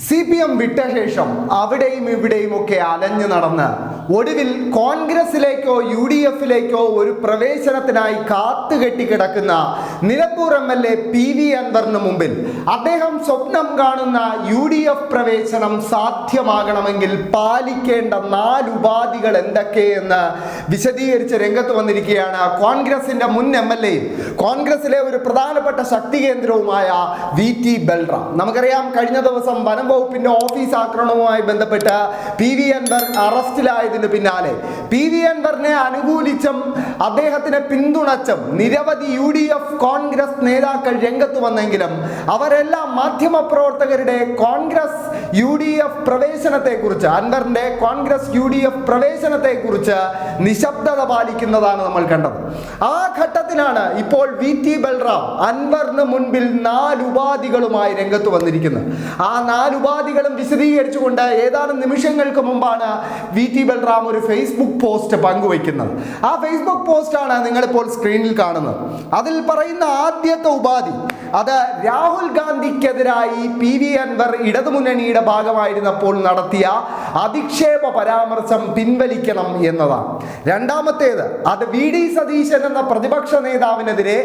CPM വിട്ട ശേഷം അവിടെയും ഇവിടെയുമൊക്കെ അലഞ്ഞു നടന്ന് ഒടുവിൽ കോൺഗ്രസിലേക്കോ UDF-ലേക്കോ ഒരു പ്രവേശനത്തിനായി കാത്തുകെട്ടി കിടക്കുന്ന നിലമ്പൂർ MLA PV അൻവറിന് മുമ്പിൽ അദ്ദേഹം സ്വപ്നം കാണുന്ന UDF പ്രവേശനം സാധ്യമാകണമെങ്കിൽ പാലിക്കേണ്ട 4 ഉപാധികൾ എന്തൊക്കെയെന്ന് വിശദീകരിച്ച് രംഗത്ത് വന്നിരിക്കുകയാണ് കോൺഗ്രസിന്റെ മുൻ MLA കോൺഗ്രസിലെ ഒരു പ്രധാനപ്പെട്ട ശക്തി കേന്ദ്രവുമായ VT ബൽറാം. നമുക്കറിയാം, കഴിഞ്ഞ ദിവസം വനം വകുപ്പിന്റെ ഓഫീസ് ആക്രമണവുമായി ബന്ധപ്പെട്ട് PV അൻവർ അറസ്റ്റിലായതിന് പിന്നാലെ PV അൻവറിനെ അനുകൂലിച്ചും അദ്ദേഹത്തിനെ പിന്തുണച്ചും നിരവധി UDF കോൺഗ്രസ് നേതാക്കൾ രംഗത്ത് വന്നെങ്കിലും അവരെല്ലാം മാധ്യമപ്രവർത്തകരുടെ കോൺഗ്രസ് UDF പ്രവേശനത്തെക്കുറിച്ച്, അൻവറിന്റെ കോൺഗ്രസ് UDF പ്രവേശനത്തെക്കുറിച്ച് നിശബ്ദത പാലിക്കുന്നതാണ് നമ്മൾ കണ്ടത്. ആ ഘട്ടത്തിലാണ് ഇപ്പോൾ VT ബൽറാം അൻവറിന് മുൻപിൽ 4 ഉപാധികളുമായി രംഗത്ത് വന്നിരിക്കുന്നത്. ആ 4 ഉപാധികളും വിശദീകരിച്ചുകൊണ്ട് ഏതാനും നിമിഷങ്ങൾക്ക് മുമ്പാണ് VT ബൽറാം ഒരു ഫേസ്ബുക്ക് പോസ്റ്റ് പങ്കുവയ്ക്കുന്നത്. ആ ഫേസ്ബുക്ക് പോസ്റ്റാണ് നിങ്ങളിപ്പോൾ സ്ക്രീനിൽ കാണുന്നത്. അതിൽ പറയുന്ന ആദ്യത്തെ ഉപാധി അത് രാഹുൽ ഗാന്ധിക്കെതിരായി PV അൻവർ ഇടതുമുന്നണിയുടെ ഭാഗമായിരുന്നപ്പോൾ നടത്തിയ അധിക്ഷേപ പരാമർശം പിൻവലിക്കണം എന്നതാണ്. രണ്ടാമത്തേത് അത് VD സതീശൻ എന്ന പ്രതിപക്ഷ നേതാവിനെതിരെ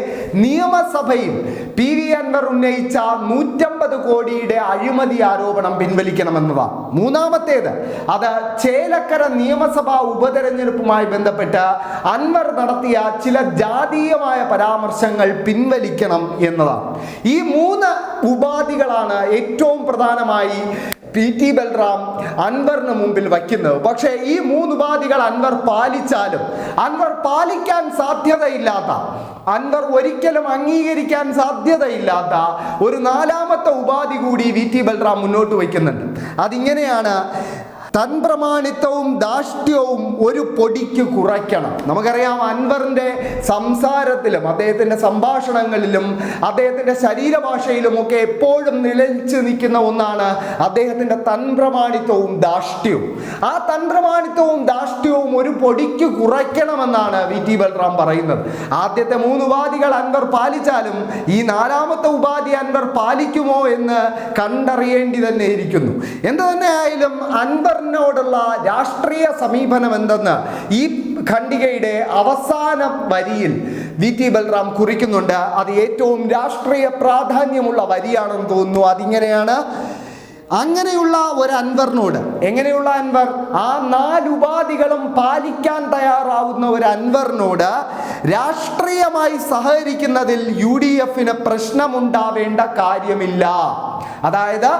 നിയമസഭയിൽ PV അൻവർ ഉന്നയിച്ച 150 കോടിയുടെ അഴിമതി ആരോപണം പിൻവലിക്കണമെന്നതാണ്. മൂന്നാമത്തേത് അത് ചേലക്കര നിയമസഭാ ഉപതെരഞ്ഞെടുപ്പുമായി ബന്ധപ്പെട്ട് അൻവർ നടത്തിയ ചില ജാതീയമായ പരാമർശങ്ങൾ പിൻവലിക്കണം എന്നതാണ്. ഈ 3 ഉപാധികളാണ് ഏറ്റവും പ്രധാനമായി VT ബൽറാം അൻവറിന് മുമ്പിൽ വയ്ക്കുന്നത്. പക്ഷേ ഈ 3 ഉപാധികൾ അൻവർ പാലിച്ചാലും അൻവർ പാലിക്കാൻ സാധ്യതയില്ലാത്ത, അൻവർ ഒരിക്കലും അംഗീകരിക്കാൻ സാധ്യതയില്ലാത്ത ഒരു 4ാമത്തെ ഉപാധി കൂടി VT ബൽറാം മുന്നോട്ട് വയ്ക്കുന്നുണ്ട്. അതിങ്ങനെയാണ്: തൻപ്രമാണിത്വവും ധാർഷ്ട്യവും ഒരു പൊടിക്ക് കുറയ്ക്കണം. നമുക്കറിയാം, അൻവറിന്റെ സംസാരത്തിലും അദ്ദേഹത്തിന്റെ സംഭാഷണങ്ങളിലും അദ്ദേഹത്തിന്റെ ശരീരഭാഷയിലും ഒക്കെ എപ്പോഴും നിലച്ചു നിൽക്കുന്ന ഒന്നാണ് അദ്ദേഹത്തിന്റെ തൻപ്രമാണിത്വവും ധാർഷ്ട്യവും. ആ തൻപ്രമാണിത്വവും ധാർഷ്ട്യവും ഒരു പൊടിക്ക് കുറയ്ക്കണമെന്നാണ് VT ബൽറാം പറയുന്നത്. ആദ്യത്തെ 3 ഉപാധികൾ അൻവർ പാലിച്ചാലും ഈ 4ാമത്തെ ഉപാധി അൻവർ പാലിക്കുമോ എന്ന് കണ്ടറിയേണ്ടി തന്നെ ഇരിക്കുന്നു. എന്തു തന്നെ ആയാലും അൻവറിനോടുള്ള രാഷ്ട്രീയ സമീപനം എന്തെന്ന് ഈ ഖണ്ഡികയുടെ അവസാന വരിയിൽ VT ബൽറാം കുറിക്കുന്നുണ്ട്. അത് ഏറ്റവും രാഷ്ട്രീയ പ്രാധാന്യമുള്ള വരിയാണെന്ന് തോന്നുന്നു. അതിങ്ങനെയാണ്: അങ്ങനെയുള്ള ഒരു അൻവറിനോട്, എങ്ങനെയുള്ള അൻവർ? ആ 4 ഉപാധികളും പാലിക്കാൻ തയ്യാറാവുന്ന ഒരു അൻവറിനോട് രാഷ്ട്രീയമായി സഹകരിക്കുന്നതിൽ UDF-ന് പ്രശ്നമുണ്ടാവേണ്ട കാര്യമില്ല. അതായത്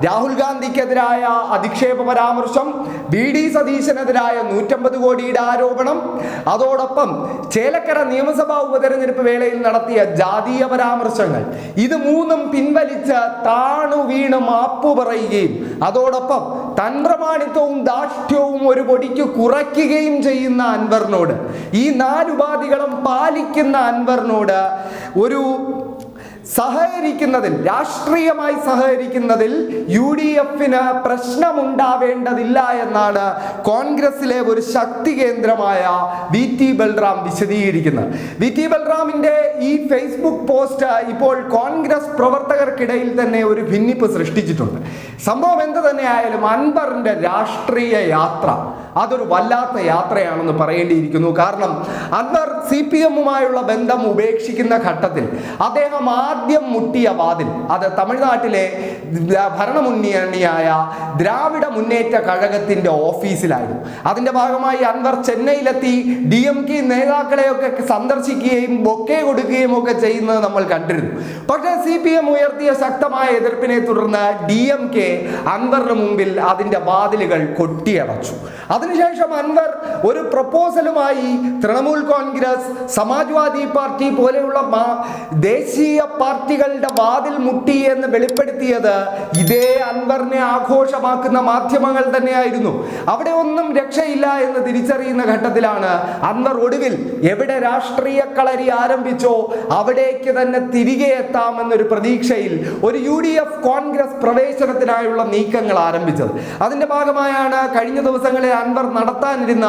രാഹുൽ ഗാന്ധിക്കെതിരായ അധിക്ഷേപ പരാമർശം, VD സതീശനെതിരായ 150 കോടിയുടെ ആരോപണം, അതോടൊപ്പം ചേലക്കര നിയമസഭാ ഉപതെരഞ്ഞെടുപ്പ് വേളയിൽ നടത്തിയ ജാതീയ പരാമർശങ്ങൾ, ഇത് 3ഉം പിൻവലിച്ച് താണു വീണ് മാപ്പു പറയുകയും അതോടൊപ്പം തൻപ്രമാണിത്വവും ധാർഷ്ട്യവും ഒരു പൊടിക്ക് കുറയ്ക്കുകയും ചെയ്യുന്ന അൻവറിനോട്, ഈ 4 ഉപാധികളും പാലിക്കുന്ന അൻവറിനോട് ഒരു സഹകരിക്കുന്നതിൽ, രാഷ്ട്രീയമായി സഹകരിക്കുന്നതിൽ UDF-ന് പ്രശ്നമുണ്ടാവേണ്ടതില്ല എന്നാണ് കോൺഗ്രസിലെ ഒരു ശക്തി കേന്ദ്രമായ VT ബൽറാം വിശദീകരിക്കുന്നത്. VT ബൽറാമിന്റെ ഈ ഫേസ്ബുക്ക് പോസ്റ്റ് ഇപ്പോൾ കോൺഗ്രസ് പ്രവർത്തകർക്കിടയിൽ തന്നെ ഒരു ഭിന്നിപ്പ് സൃഷ്ടിച്ചിട്ടുണ്ട്. സംഭവം എന്ത് തന്നെയായാലും അൻവറിന്റെ രാഷ്ട്രീയ യാത്ര അതൊരു വല്ലാത്ത യാത്രയാണെന്ന് പറയേണ്ടിയിരിക്കുന്നു. കാരണം അൻവർ CPM-ഉമായുള്ള ബന്ധം ഉപേക്ഷിക്കുന്ന ഘട്ടത്തിൽ അദ്ദേഹം ആദ്യം മുട്ടിയ വാതിൽ അത് തമിഴ്നാട്ടിലെ ഭരണമുന്നണിയായ ദ്രാവിഡ മുന്നേറ്റ കഴകത്തിന്റെ ഓഫീസിലായിരുന്നു. അതിന്റെ ഭാഗമായി അൻവർ ചെന്നൈയിലെത്തി DMK നേതാക്കളെയൊക്കെ സന്ദർശിക്കുകയും ബൊക്കെ കൊടുക്കുകയും ഒക്കെ ചെയ്യുന്നത് നമ്മൾ കണ്ടിരുന്നു. പക്ഷേ CPM ഉയർത്തിയ ശക്തമായ എതിർപ്പിനെ തുടർന്ന് DMK അൻവറിന് മുമ്പിൽ അതിന്റെ വാതിലുകൾ കൊട്ടിയടച്ചു. അതിനുശേഷം അൻവർ ഒരു പ്രപ്പോസലുമായി തൃണമൂൽ കോൺഗ്രസ്, സമാജ്വാദി പാർട്ടി പോലെയുള്ള ദേശീയ പാർട്ടികളുടെ വാതിൽ മുട്ടി എന്ന് വെളിപ്പെടുത്തിയത് ഇതേ അൻവറിനെ ആഘോഷമാക്കുന്ന മാധ്യമങ്ങൾ തന്നെയായിരുന്നു. അവിടെ ഒന്നും രക്ഷയില്ല എന്ന് തിരിച്ചറിയുന്ന ഘട്ടത്തിലാണ് അൻവർ ഒടുവിൽ എവിടെ രാഷ്ട്രീയ കളരി ആരംഭിച്ചോ അവിടേക്ക് തന്നെ തിരികെ എത്താമെന്നൊരു പ്രതീക്ഷയിൽ ഒരു UDF കോൺഗ്രസ് പ്രവേശനത്തിനായുള്ള നീക്കങ്ങൾ ആരംഭിച്ചത്. അതിന്റെ ഭാഗമായാണ് കഴിഞ്ഞ ദിവസങ്ങളിൽ അൻവർ നടത്താനിരുന്ന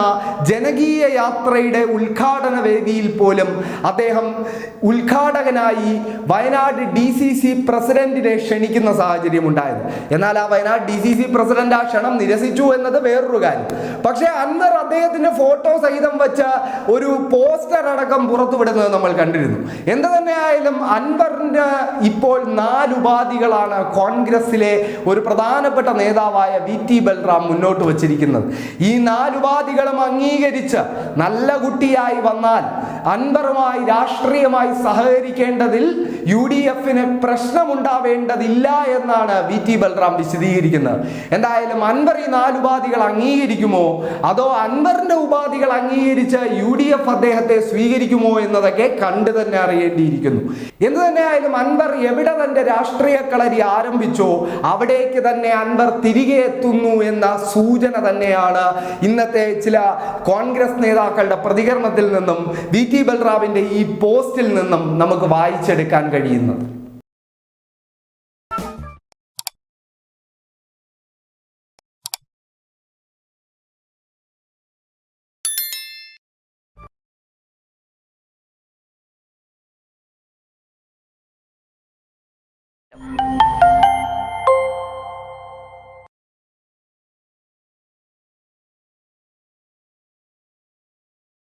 ജനകീയ യാത്രയുടെ ഉദ്ഘാടന വേദിയിൽ പോലും അദ്ദേഹം ഉദ്ഘാടകനായി വയനാട് DCC പ്രസിഡന്റിനെ ക്ഷണിക്കുന്ന സാഹചര്യം ഉണ്ടായത്. എന്നാൽ ആ വയനാട് DCC പ്രസിഡന്റ് ആ ക്ഷണം നിരസിച്ചു എന്നത് വേറൊരു കാര്യം. പക്ഷേ അൻവർ അദ്ദേഹത്തിന്റെ ഫോട്ടോ സഹിതം വെച്ച ഒരു പോസ്റ്റർ അടക്കം പുറത്തുവിടുന്നത് നമ്മൾ കണ്ടിരുന്നു. എന്ത് തന്നെയായാലും അൻവറിന് ഇപ്പോൾ 4 ഉപാധികളാണ് കോൺഗ്രസിലെ ഒരു പ്രധാനപ്പെട്ട നേതാവായ VT ബൽറാം മുന്നോട്ട് വച്ചിരിക്കുന്നത്. ഈ 4 ഉപാധികളും അംഗീകരിച്ച് നല്ല കുട്ടിയായി വന്നാൽ അൻവറുമായി രാഷ്ട്രീയമായി സഹകരിക്കേണ്ടതിൽ UDFന് പ്രശ്നമുണ്ടാവേണ്ടതില്ല എന്നാണ് VT ബൽറാം വിശദീകരിക്കുന്നത്. എന്തായാലും അൻവർ ഈ 4 ഉപാധികൾ അംഗീകരിക്കുമോ അതോ അൻവറിന്റെ ഉപാധികൾ അംഗീകരിച്ച് UDF അദ്ദേഹത്തെ സ്വീകരിക്കുമോ എന്നതൊക്കെ കണ്ടു തന്നെ അറിയേണ്ടിയിരിക്കുന്നു. എന്ത് തന്നെയായാലും അൻവർ എവിടെ തന്റെ രാഷ്ട്രീയ കളരി ആരംഭിച്ചോ അവിടേക്ക് തന്നെ അൻവർ തിരികെ എത്തുന്നു എന്ന സൂചന തന്നെയാണ് ഇന്നത്തെ ചില കോൺഗ്രസ് നേതാക്കളുടെ പ്രതികരണത്തിൽ നിന്നും VT ബൽറാമിന്റെ ഈ പോസ്റ്റിൽ നിന്നും നമുക്ക് വായിച്ചെടുക്കാൻ കഴിയുന്നത്.